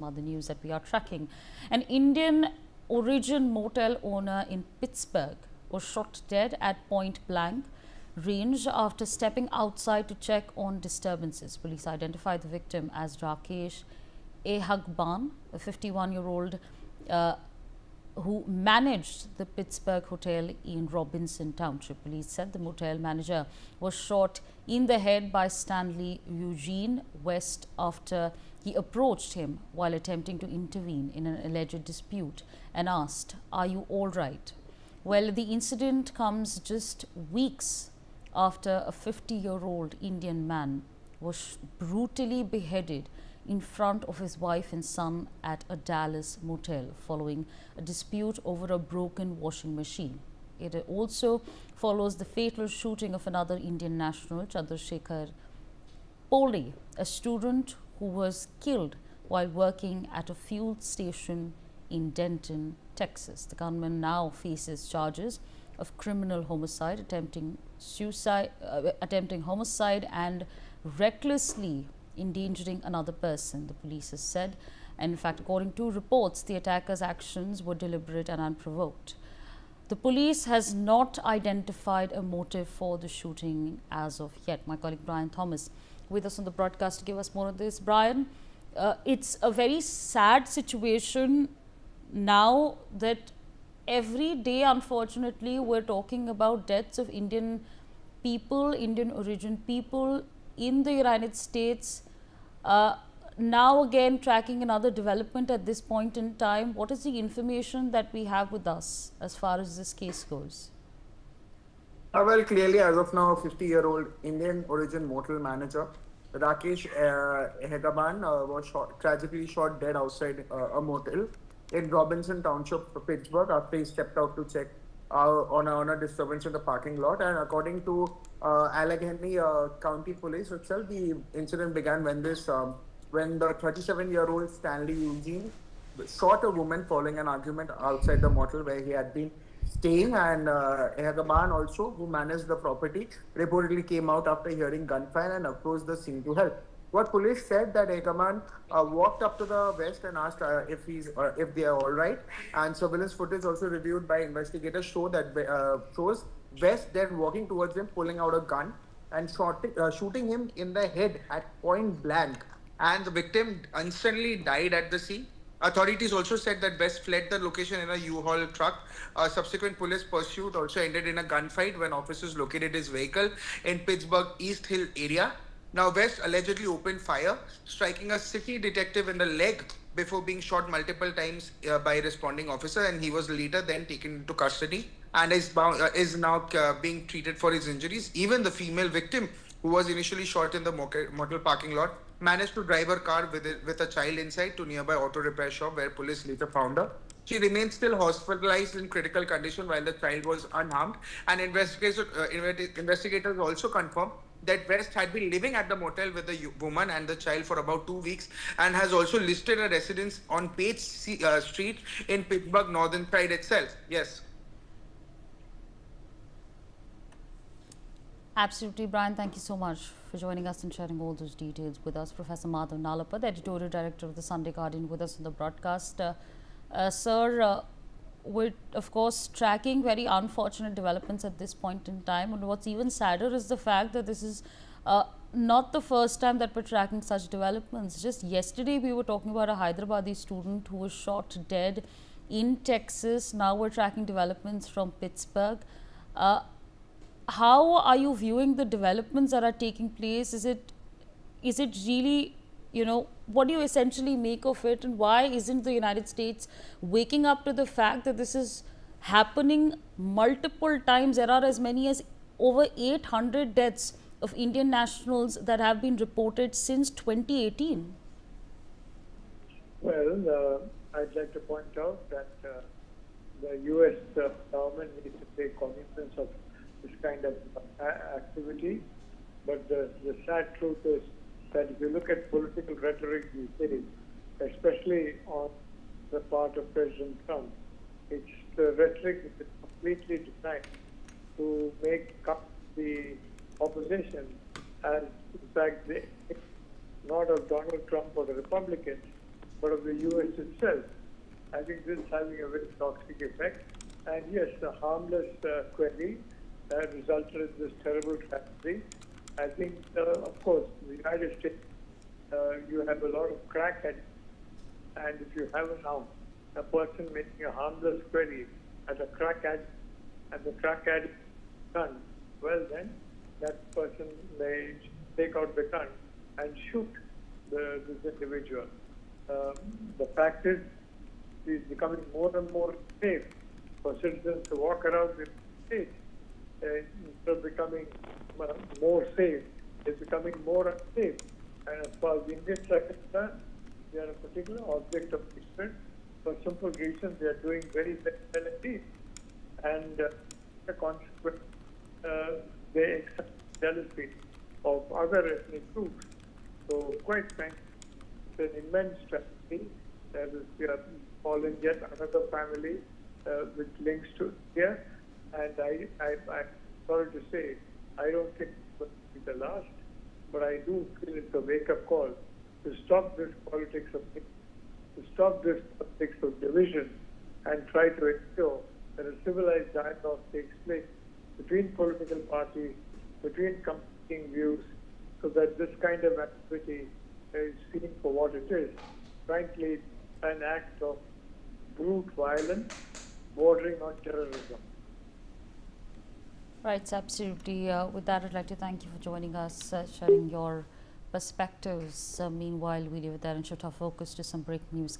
Other news that we are tracking. An Indian origin motel owner in Pittsburgh was shot dead at point blank range after stepping outside to check on disturbances. Police identified the victim as Rakesh Ehagaban, a 51-year-old who managed the Pittsburgh Hotel in Robinson Township. Police said the motel manager was shot in the head by Stanley Eugene West after he approached him while attempting to intervene in an alleged dispute and asked, "Are you all right?" Well, the incident comes just weeks after a 50-year-old Indian man was brutally beheaded in front of his wife and son at a Dallas motel following a dispute over a broken washing machine. It also follows the fatal shooting of another Indian national, Chandrasekhar Pole, a student who was killed while working at a fuel station in Denton, Texas. The gunman now faces charges of criminal homicide, attempting homicide, and recklessly endangering another person, the police has said. And in fact, according to reports, the attacker's actions were deliberate and unprovoked. The police has not identified a motive for the shooting as of yet. My colleague Brian Thomas with us on the broadcast to give us more of this. Brian, it's a very sad situation now that every day, unfortunately, we're talking about deaths of Indian people, Indian origin people in the United States. Now again tracking another development at this point in time. What is the information that we have with us as far as this case goes? Well, clearly, as of now, a 50-year-old Indian origin motel manager, Rakesh Ehagaban, was tragically shot dead outside a motel in Robinson Township, Pittsburgh, after he stepped out to check on a disturbance in the parking lot. And according to Allegheny County Police itself, the incident began when when the 37-year-old Stanley Eugene shot a woman following an argument outside the motel where he had been staying. And Ehagaban also, who managed the property, reportedly came out after hearing gunfire and approached the scene to help. What police said that Gunman walked up to the West and asked if they are all right. And surveillance footage also reviewed by investigators shows West then walking towards him, pulling out a gun and shooting him in the head at point blank. And the victim instantly died at the scene. Authorities also said that West fled the location in a U-Haul truck. Subsequent police pursuit also ended in a gunfight when officers located his vehicle in Pittsburgh East Hill area. Now, West allegedly opened fire, striking a city detective in the leg before being shot multiple times by a responding officer, and he was later then taken into custody and is now being treated for his injuries. Even the female victim, who was initially shot in the motel parking lot, managed to drive her car with a child inside to nearby auto repair shop where police later found her. She remains still hospitalized in critical condition while the child was unharmed. And investigators also confirmed that West had been living at the motel with the woman and the child for about 2 weeks and has also listed a residence on Page Street in Pittsburgh northern side itself. Yes. Absolutely, Brian. Thank you so much for joining us and sharing all those details with us. Professor Madhav Nalapa, the editorial director of the Sunday Guardian, with us on the broadcast. Sir, we're of course tracking very unfortunate developments at this point in time, and what's even sadder is the fact that this is not the first time that we're tracking such developments. Just yesterday we were talking about a Hyderabadi student who was shot dead in Texas. Now we're tracking developments from Pittsburgh. How are you viewing the developments that are taking place? Is it really, what do you essentially make of it, and why isn't the United States waking up to the fact that this is happening multiple times? There are as many as over 800 deaths of Indian nationals that have been reported since 2018. Well, I'd like to point out that the U.S. government needs to take cognizance of this kind of activity. But the sad truth is that if you look at political rhetoric these days, especially on the part of President Trump, it's the rhetoric that is completely designed to make the opposition as, in fact, not of Donald Trump or the Republicans, but of the US itself. I think this is having a very toxic effect. And yes, the harmless query resulted in this terrible tragedy. I think, of course, in the United States, you have a lot of crack addicts. And if you have now a person making a harmless query at a crack addict, and the crack addict gun, well then, that person may take out the gun and shoot this individual. The fact is, it's becoming more and more safe for citizens to walk around the state. Instead of becoming more safe, it's becoming more unsafe. And as far as the Indians are concerned, they are a particular object of interest. For simple reasons, they are doing very well indeed. And the consequence, they accept jealousy of other ethnic groups. So quite frankly, it's an immense tragedy that is fallen yet another family with links to India. And I'm sorry to say, I don't think it's going to be the last, but I do feel it's a wake-up call to stop this politics of division, and try to ensure that a civilized dialogue takes place between political parties, between competing views, so that this kind of activity is seen for what it is, frankly, an act of brute violence bordering on terrorism. Right, absolutely. With that, I'd like to thank you for joining us, sharing your perspectives. Meanwhile, we leave it there and shift our focus to some breaking news.